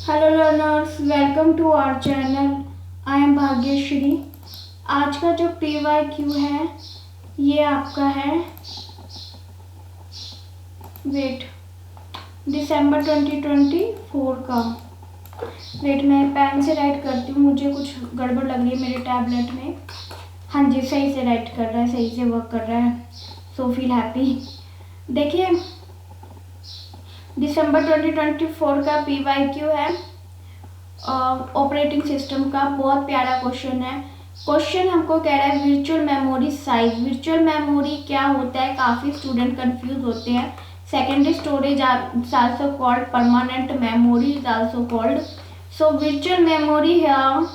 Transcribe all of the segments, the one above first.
Hello learners, welcome to our channel. I am Bhagyashree. आज का जो PYQ है ये आपका है दिसंबर 2024 का। मैं पेन से राइट करती हूँ, मुझे कुछ गड़बड़ लग रही है मेरे टैबलेट में। हाँ जी, सही से राइट कर रहा है, सही से वर्क कर रहा है, सो फील हैप्पी। देखिए, दिसंबर 2024 का PYQ है ऑपरेटिंग सिस्टम का। बहुत प्यारा क्वेश्चन है। क्वेश्चन हमको कह रहा है virtual memory size. Virtual memory क्या होता है, काफ़ी स्टूडेंट कंफ्यूज होते हैं। Secondary storage also called, permanent memory is also called. So virtual memory here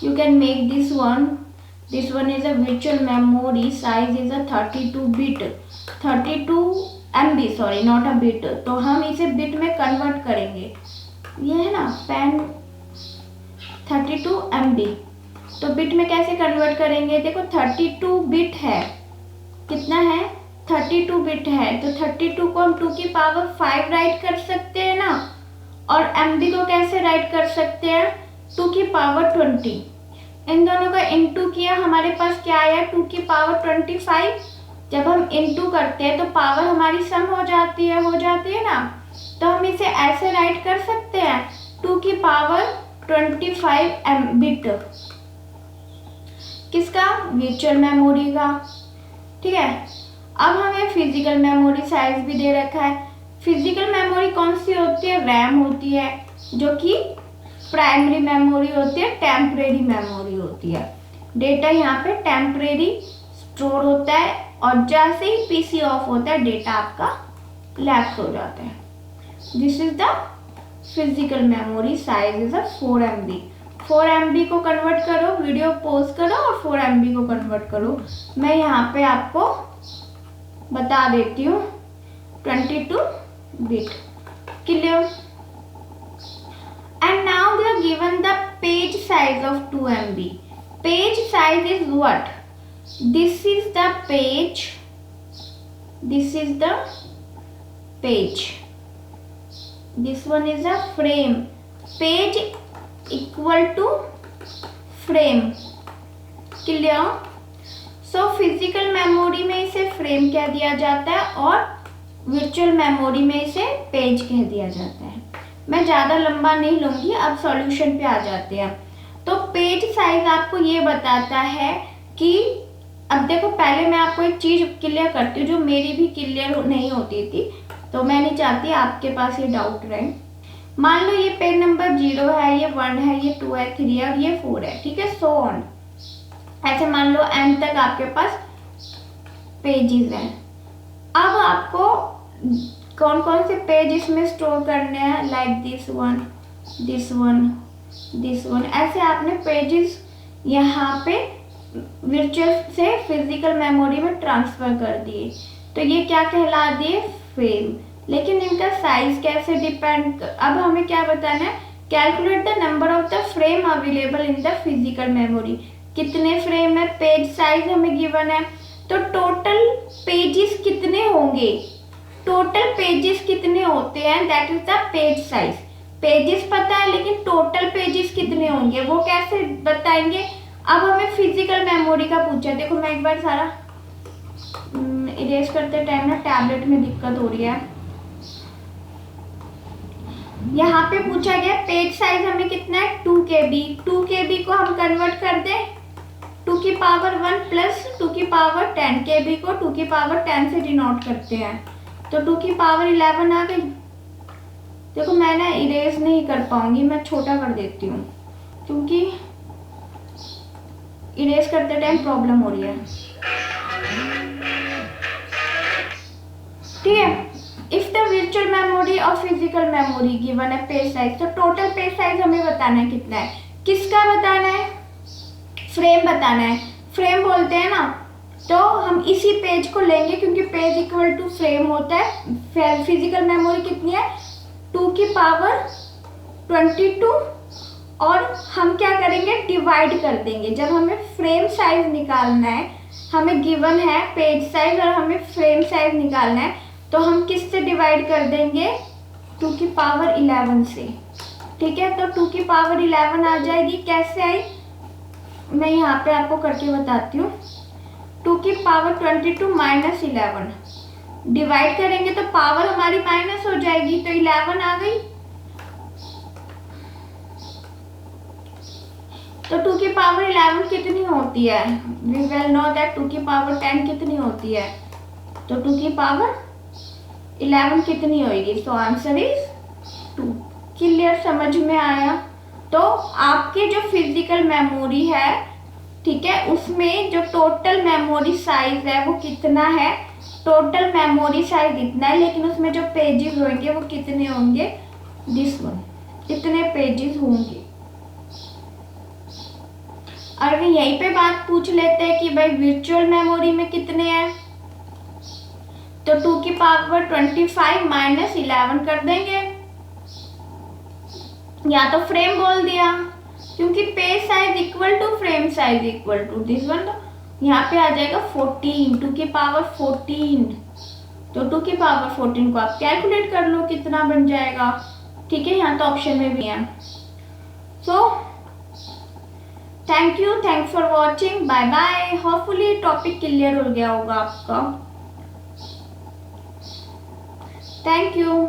you can make this one is a virtual memory size is a 32 bit 32 MB, sorry not a bit. तो हम इसे bit में convert करेंगे। ये है ना pen 32 MB, तो bit में कैसे कन्वर्ट करेंगे? देखो 32 बिट है, कितना है? 32 बिट है, तो 32 को हम 2 की पावर 5 राइट कर सकते हैं ना। और MB को कैसे राइट कर सकते हैं? 2 की पावर 20। इन दोनों का इनटू किया, हमारे पास क्या आया? 2 की पावर 25। जब हम इनटू करते हैं तो पावर हमारी सम हो जाती है ना। तो हम इसे ऐसे राइट कर सकते हैं 2 की पावर 25 बिट। किसका? वर्चुअल मेमोरी का। ठीक है, अब हमें फिजिकल मेमोरी साइज भी दे रखा है। फिजिकल मेमोरी कौन सी होती है? रैम होती है, जो कि प्राइमरी मेमोरी होती है, टेम्परेरी मेमोरी होती है। डेटा यहाँ पे टेम्परेरी स्टोर होता है और जैसे ही PC ऑफ होता है डेटा आपका लैप्स हो जाता है। This is the physical memory size is 4 MB। 4 MB को कन्वर्ट करो, वीडियो पॉज करो और 4 MB को कन्वर्ट करो। मैं यहाँ पे आपको बता देती हूँ 22 bit. Clear? And now they are given the page size of 2 MB. Page size is what? This is the page. This is the page. This one is a frame. Page equal to frame. Clear? So physical memory में इसे frame कह दिया जाता है और virtual memory में इसे page कह दिया जाता है। मैं ज़्यादा लंबा नहीं लूँगी, अब सॉल्यूशन पे आ जाते हैं। तो पेज साइज आपको ये बताता है कि अब देखो, पहले मैं आपको एक चीज़ क्लियर करती हूँ जो मेरी भी क्लियर नहीं होती थी, तो मैं नहीं चाहती आपके पास ये डाउट रहे। मान लो ये पेज नंबर 0 है, ये 1 है, ये 2 है, 3 है और ये 4 है। ठीक है, सो ऑन। ऐसे मान लो n तक आपके पास पेजेस हैं। अब आपको कौन कौन से पेज इसमें स्टोर करने हैं? Like this one, this one, this one. ऐसे आपने पेजेस यहाँ पे वर्चुअल से फिजिकल मेमोरी में ट्रांसफर कर दिए, तो ये क्या कहला दिए? फ्रेम। लेकिन इनका साइज कैसे डिपेंड? अब हमें क्या बताना है? Calculate the number of the frame available in the physical memory. कितने फ्रेम है? पेज साइज हमें गिवन है, तो टोटल पेजेस कितने होंगे? टोटल पेजेस कितने होते हैं? That is the page size. Pages पता है, लेकिन टोटल पेजेस कितने होंगे वो कैसे बताएंगे? अब हमें फिजिकल मेमोरी का पूछा है। देखो, मैं एक बार सारा इरेज करते टाइम ना टैबलेट में दिक्कत हो रही है। यहाँ पे पूछा गया पेज साइज हमें कितना है? 2 KB। 2 KB को हम कन्वर्ट कर दें 2 की पावर 1 प्लस 2 की पावर 10। KB को 2 की पावर 10 से डिनोट करते हैं, तो 2 की पावर 11 आ गई। देखो, मैं ना इरेज नहीं कर पाऊंगी, मैं छोटा कर देती हूँ क्योंकि इरेज करते टाइम प्रॉब्लम हो रही है। ठीक है, इफ द वर्चुअल मेमोरी और फिजिकल मेमोरी गिवन है पेज साइज, तो टोटल पेज साइज हमें बताना है कितना है। किसका बताना है? फ्रेम बताना है। फ्रेम बोलते हैं ना, तो हम इसी पेज को लेंगे क्योंकि पेज इक्वल टू फ्रेम होता है। फिजिकल मेमोरी कितनी है? 2 की पावर 22, और हम क्या करेंगे? डिवाइड कर देंगे। जब हमें फ्रेम साइज निकालना है, हमें गिवन है पेज साइज और हमें फ्रेम साइज निकालना है, तो हम किससे डिवाइड कर देंगे? 2 की पावर 11 से। ठीक है, तो 2 की पावर 11 आ जाएगी। कैसे आई मैं यहाँ पे आपको करके बताती हूँ। 2 की पावर 22 माइनस 11 डिवाइड करेंगे तो पावर हमारी माइनस हो जाएगी, तो 11 आ गई। तो 2 की पावर 11 कितनी होती है? वी वेल नो दैट 2 की पावर 10 कितनी होती है, तो 2 की पावर 11 कितनी होगी? So answer is 2। क्लियर, समझ में आया? तो आपके जो फिजिकल मेमोरी है, ठीक है, उसमें जो टोटल मेमोरी साइज है वो कितना है? टोटल मेमोरी साइज इतना है, लेकिन उसमें जो पेजेस होंगे वो कितने होंगे? दिस वन, इतने पेजेस होंगे। और वे यहीं पे बात पूछ लेते हैं कि भाई वर्चुअल मेमोरी में कितने हैं, तो 2 की पावर 25 माइनस 11 कर देंगे, या तो फ्रेम बोल दिया, क्योंकि page size equal to frame size equal to this one. तो यहाँ पे आ जाएगा 14, 2 की पावर 14। तो 2 की पावर 14 को आप कैलकुलेट कर लो कितना बन जाएगा। ठीक है, यहाँ तो ऑप्शन में भी है। So thank you, thanks for watching, bye bye. Hopefully topic clear हो गया होगा आपका। Thank you.